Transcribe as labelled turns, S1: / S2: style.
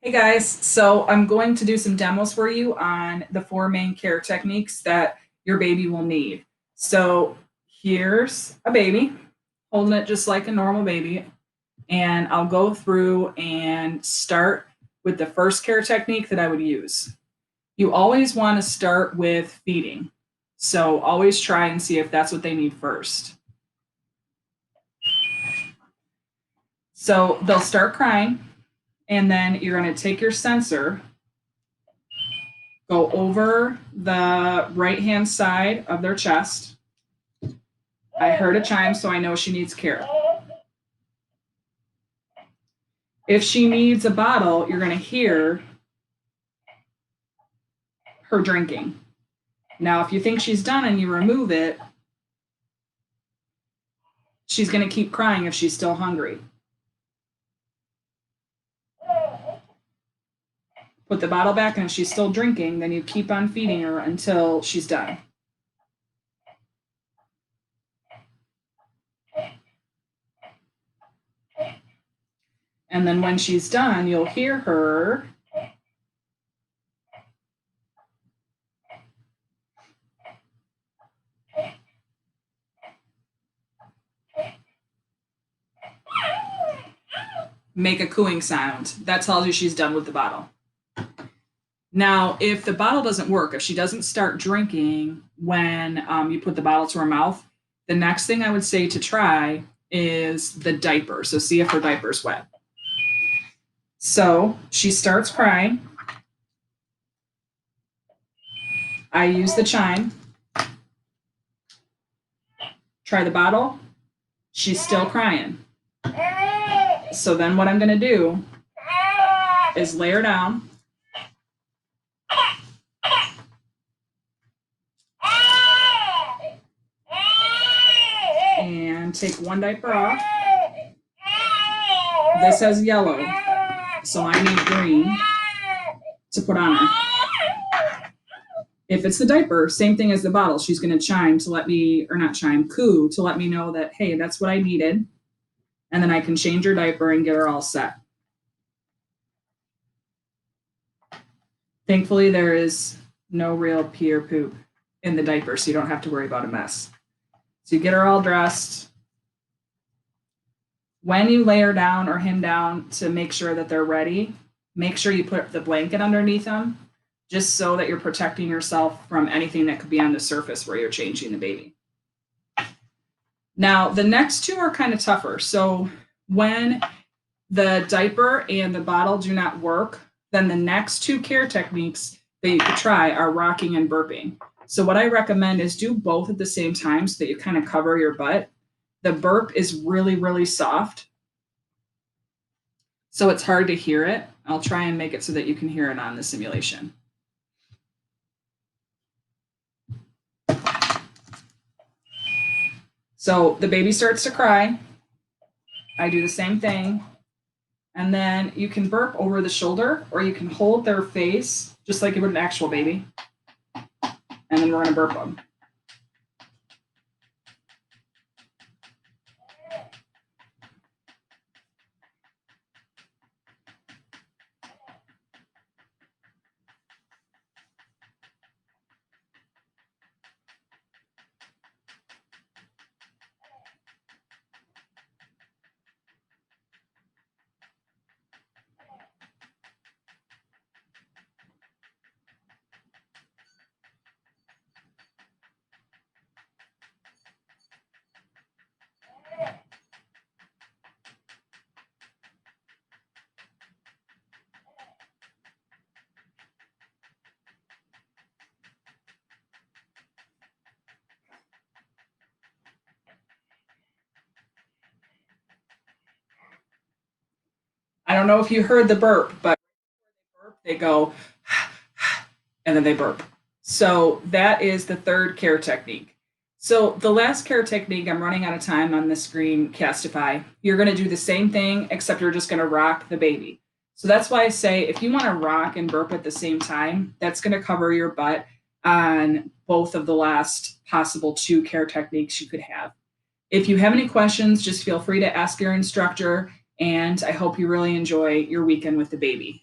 S1: Hey guys, so I'm going to do some demos for you on the four main care techniques that your baby will need. So here's a baby holding it just like a normal baby, and I'll go through and start with the first care technique that I would use. You always want to start with feeding. So always try and see if that's what they need first. So they'll start crying, and then you're going to take your sensor, go over the right-hand side of their chest. I heard a chime, so I know she needs care. If she needs a bottle, you're going to hear her drinking. Now, if you think she's done and you remove it, she's going to keep crying if she's still hungry. Put the bottle back, and if she's still drinking, then you keep on feeding her until she's done. And then when she's done, you'll hear her make a cooing sound. That tells you she's done with the bottle. Now, if the bottle doesn't work, if she doesn't start drinking when you put the bottle to her mouth, the next thing I would say to try is the diaper. So see if her diaper's wet. So she starts crying. I use the chime. Try the bottle. She's still crying. So then what I'm going to do is lay her down. And take one diaper off. This has yellow, so I need green to put on her. If it's the diaper, same thing as the bottle. She's going to chime to let me, or not chime, coo to let me know that, hey, that's what I needed. And then I can change her diaper and get her all set. Thankfully, there is no real pee or poop in the diaper, so you don't have to worry about a mess. So you get her all dressed. When you lay her down or him down to make sure that they're ready, make sure you put the blanket underneath them, just so that you're protecting yourself from anything that could be on the surface where you're changing the baby. Now, the next two are kind of tougher. So when the diaper and the bottle do not work, then the next two care techniques that you could try are rocking and burping. So what I recommend is do both at the same time so that you kind of cover your butt. The burp is really, really soft, so it's hard to hear it. I'll try and make it so that you can hear it on the simulation. So the baby starts to cry. I do the same thing. And then you can burp over the shoulder, or you can hold their face just like you would an actual baby. And then we're going to burp them. I don't know if you heard the burp, but they go, and then they burp. So that is the third care technique. So the last care technique, I'm running out of time on the screen, Castify. You're going to do the same thing, except you're just going to rock the baby. So that's why I say if you want to rock and burp at the same time, that's going to cover your butt on both of the last possible two care techniques you could have. If you have any questions, just feel free to ask your instructor, and I hope you really enjoy your weekend with the baby.